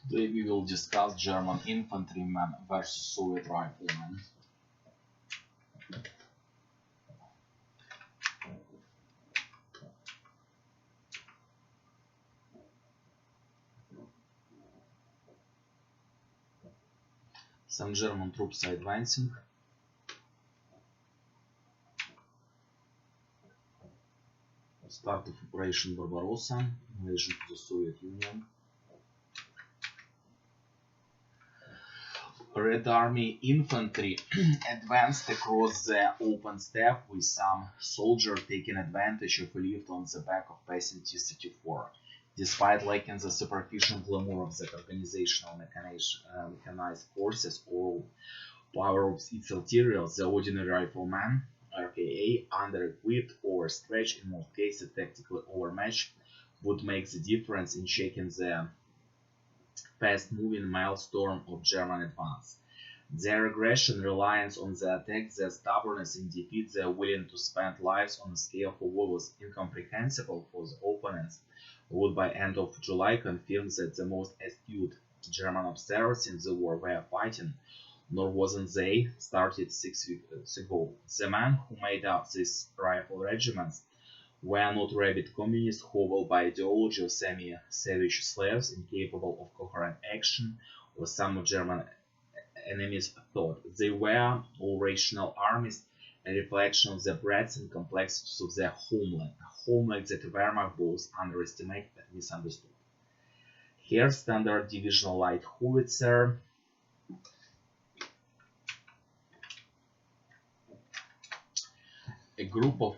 Today we will discuss German infantryman versus Soviet rifleman. Some German troops are advancing. Start of Operation Barbarossa, invasion to the Soviet Union. Red Army infantry advanced across the open steppe with some soldiers taking advantage of a lift on the back of passing T-34. Despite lacking the superficial glamour of the organizational mechanized forces or power of its artillery, the ordinary rifleman, RKA, under-equipped, overstretched, in most cases tactically overmatched, would make the difference in checking the fast-moving maelstrom of German advance. Their aggression, reliance on the attack, their stubbornness in defeat, their willingness to spend lives on a scale for what was incomprehensible for the opponents, would by end of July confirm that the most astute German observers in the war were fighting, nor wasn't they started 6 weeks ago. The men who made up these rifle regiments were not rabid communists hobbled by ideology of semi-savage slaves incapable of coherent action, or some of German enemies thought. They were all rational armies, a reflection of the breadth and complexities of their homeland, a homeland that Wehrmacht both underestimated and misunderstood. Here, standard divisional light howitzer, a group of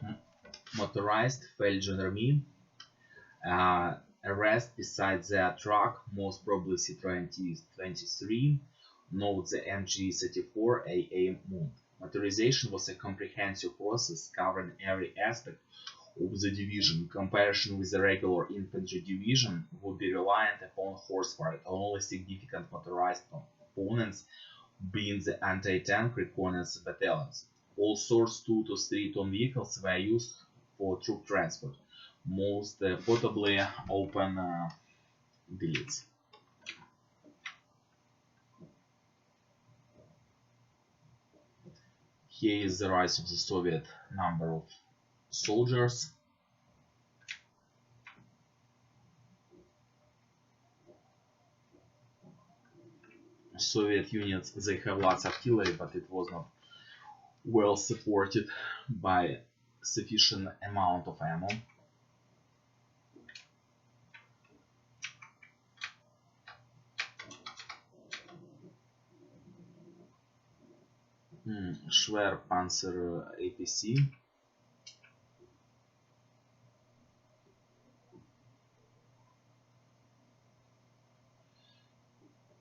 motorized Feldgendarmerie arrest beside their truck, most probably Citroën T23, note the MG34 AA Mund. Motorization was a comprehensive process covering every aspect of the division. Comparison with the regular infantry division would be reliant upon horsepower, only significant motorized components being the anti-tank reconnaissance battalions. All sorts 2 to 3 ton vehicles were used for troop transport, most portably open billets. Here is the rise of the Soviet number of soldiers. Soviet units, they have lots of artillery, but it was not well supported by sufficient amount of ammo. Schwer Panzer APC.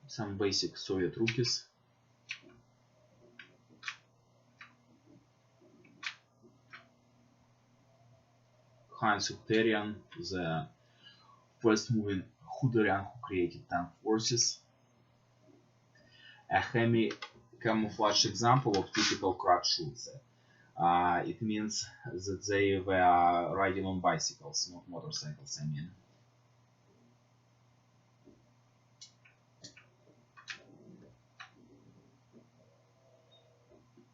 Some basic Soviet rookies. Heinz Huterian, the first moving Huterian who created tank forces. A camouflage example of typical Kraftschütze. It means that they were riding on bicycles, not motorcycles, I mean.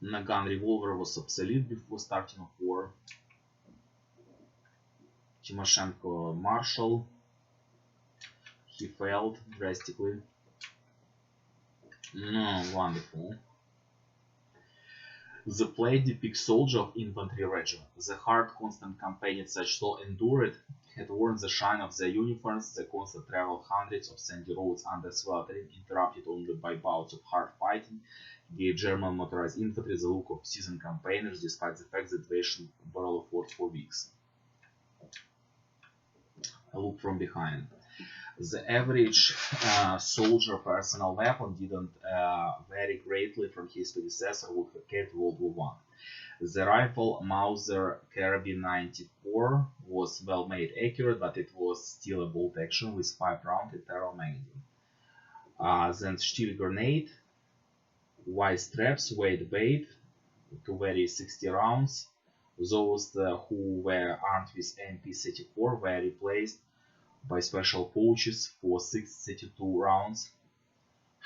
Nagant revolver was obsolete before starting of war. Timoshenko Marshal. He failed drastically. Wonderful. The play depicts soldier of infantry regiment. The hard, constant campaign such so endured had worn the shine of their uniforms. The constant travel hundreds of sandy roads under sweltering, interrupted only by bouts of hard fighting, gave German motorized infantry the look of seasoned campaigners, despite the fact that they should barely fought for weeks. A look from behind. The average soldier personal weapon didn't vary greatly from his predecessor who had carried World War I. The rifle Mauser Carabine 94 was well made, accurate, but it was still a bolt action with 5-round internal magazine. Then steel grenade, wide straps, weight bait to vary 60 rounds. Those who were armed with MP-34 were replaced by special pouches for 632 rounds,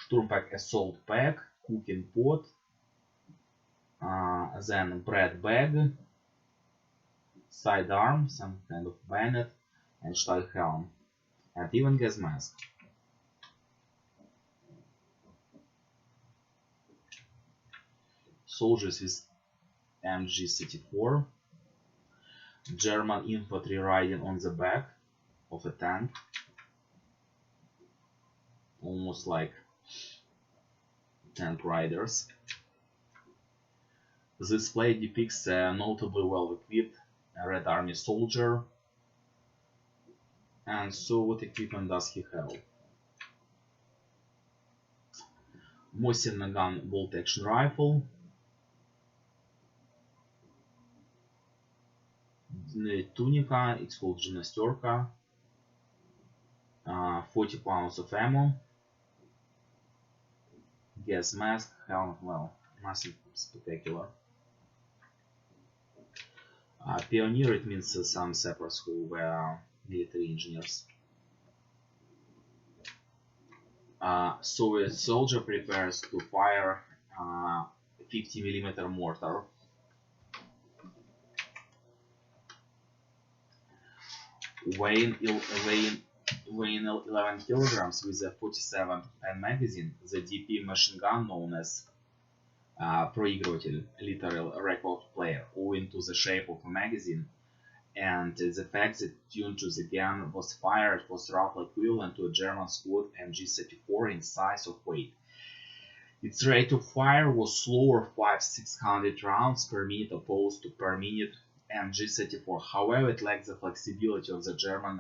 Sturmpack assault pack, cooking pot, then bread bag, sidearm, some kind of bayonet, and Stahlhelm, and even gas mask. Soldiers with MG34, German infantry riding on the back of a tank, almost like tank riders. This display depicts a notably well-equipped Red Army soldier. And so what equipment does he have? Mosin Nagant bolt-action rifle, tunica, it's called Gymnasterka, 40 pounds of ammo, gas mask, helmet, well, nothing spectacular. Pioneer, it means some sappers who were military engineers. Soviet soldier prepares to fire 50mm mortar. Weighing 11 kilograms with a 47 pen magazine, the DP machine gun known as проигрыватель, literal record player, owing to the shape of a magazine and the fact that tuned to the gun was fired was roughly equivalent to a German squad MG34 in size of weight. Its rate of fire was slower, 500-600 rounds per minute opposed to per minute MG34. However, it lacked the flexibility of the German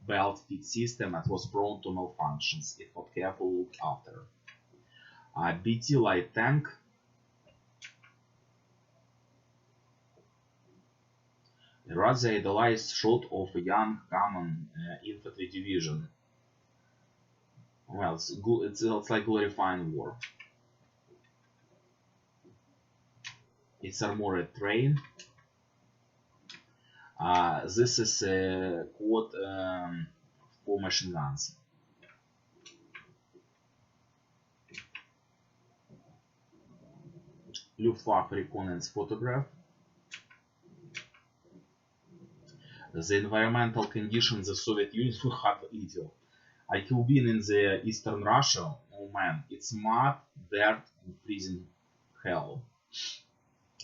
belt feed system and was prone to malfunctions if not carefully looked after. BT light tank. A rather idealized shot of a young common infantry division. Well, it's like glorifying war. It's armored train. This is a quad for machine guns. Luftwaffe reconnaissance photograph. The environmental conditions the Soviet Union were hard little. I have been in the Eastern Russia. Oh man, it's mud, dirt, and freezing hell.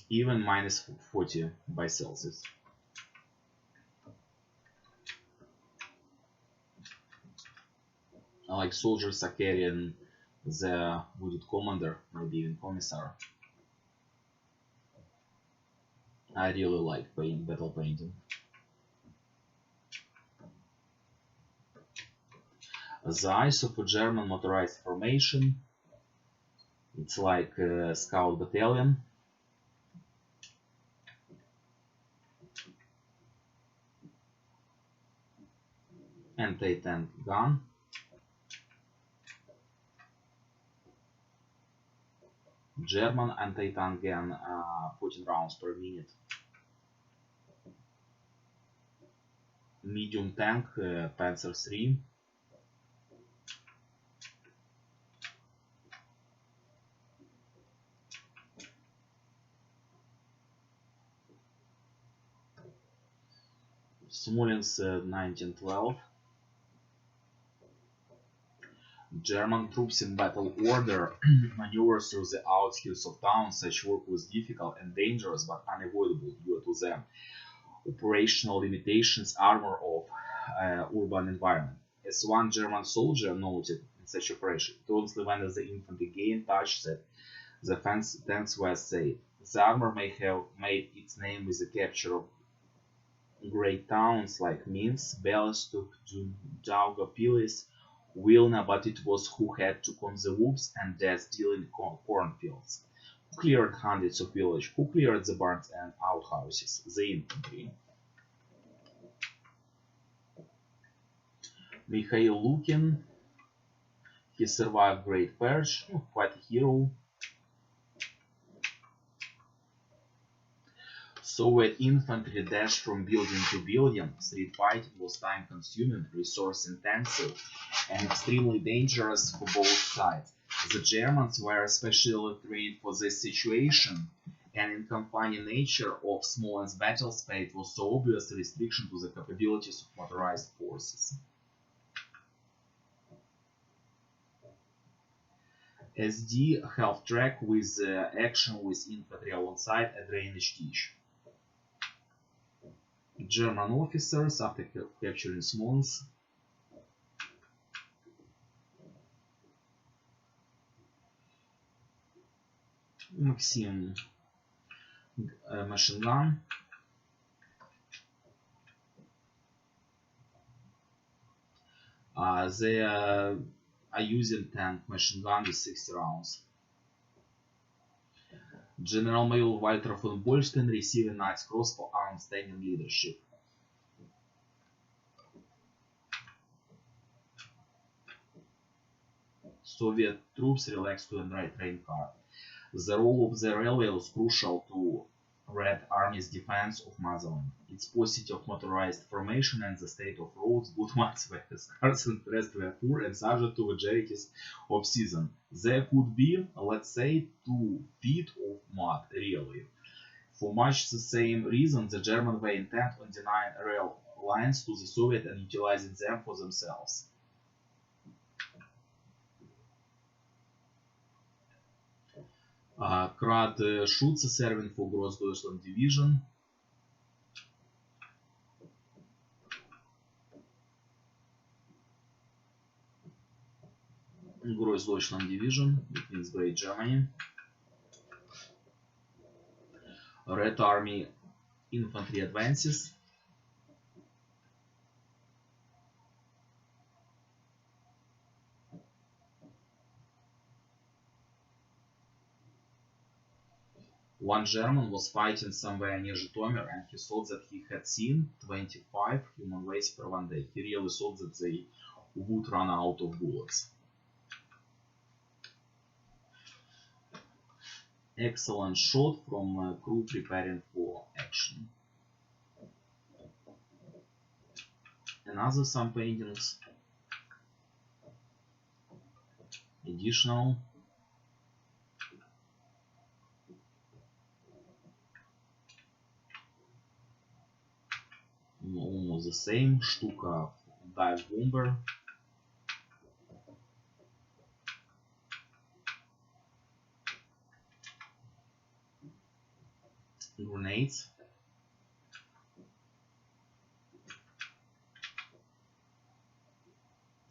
Even minus 40 by Celsius. Like soldiers are carrying the wounded commander, maybe even commissar. I really like battle painting. The eyes of a German motorized formation. It's like a scout battalion. Anti-tank gun. German anti-tank gun, 14 rounds per minute. Medium tank, Panzer III. Smolensk 1912. German troops in battle order maneuver through the outskirts of towns. Such work was difficult and dangerous but unavoidable due to the operational limitations armor of urban environment. As one German soldier noted in such operation, it only when the infantry gained touch that the tanks were safe. The armor may have made its name with the capture of great towns like Minsk, Belostok, Daugavpils, Vilna, but it was who had to con the woods and death-dealing cornfields, who cleared hundreds of villages, who cleared the barns and outhouses, the infantry. Mikhail Lukin, he survived Great Purge, quite a hero. Soviet infantry dashed from building to building. Street fighting was time-consuming, resource-intensive, and extremely dangerous for both sides. The Germans were especially trained for this situation, and in confining nature of Smolensk battle space was so obvious a restriction to the capabilities of motorized forces. SD half-track with action with infantry alongside a drainage ditch. German officers, after capturing Smolensk, Maxim machine gun, they are using tank machine gun with 60 rounds. General Major Walter von Bolstein receiving Knight's Cross for outstanding leadership. Soviet troops relaxed to a train car. The role of the railway was crucial to Red Army's defense of motherland. Its paucity of motorized formation and the state of roads, good ones were scarce and rest were poor and subject to vagaries of season. There could be, let's say, 2 feet of mud, really. For much the same reason, the Germans were intent on denying rail lines to the Soviet and utilizing them for themselves. Kreuzschütze serving for Großdeutschland Division. Großdeutschland Division, it means Great Germany. Red Army infantry advances. One German was fighting somewhere near Zhytomyr and he thought that he had seen 25 human waves per one day. He really thought that they would run out of bullets. Excellent shot from crew preparing for action. Another some paintings. Additional. Almost the same. Штука dive bomber. Grenades.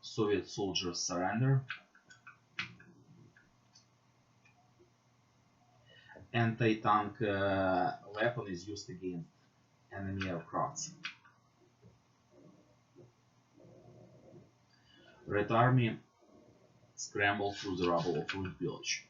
Soviet soldiers surrender. Anti-tank weapon is used against enemy aircrafts. Red Army scrambled through the rubble of Ruined Village.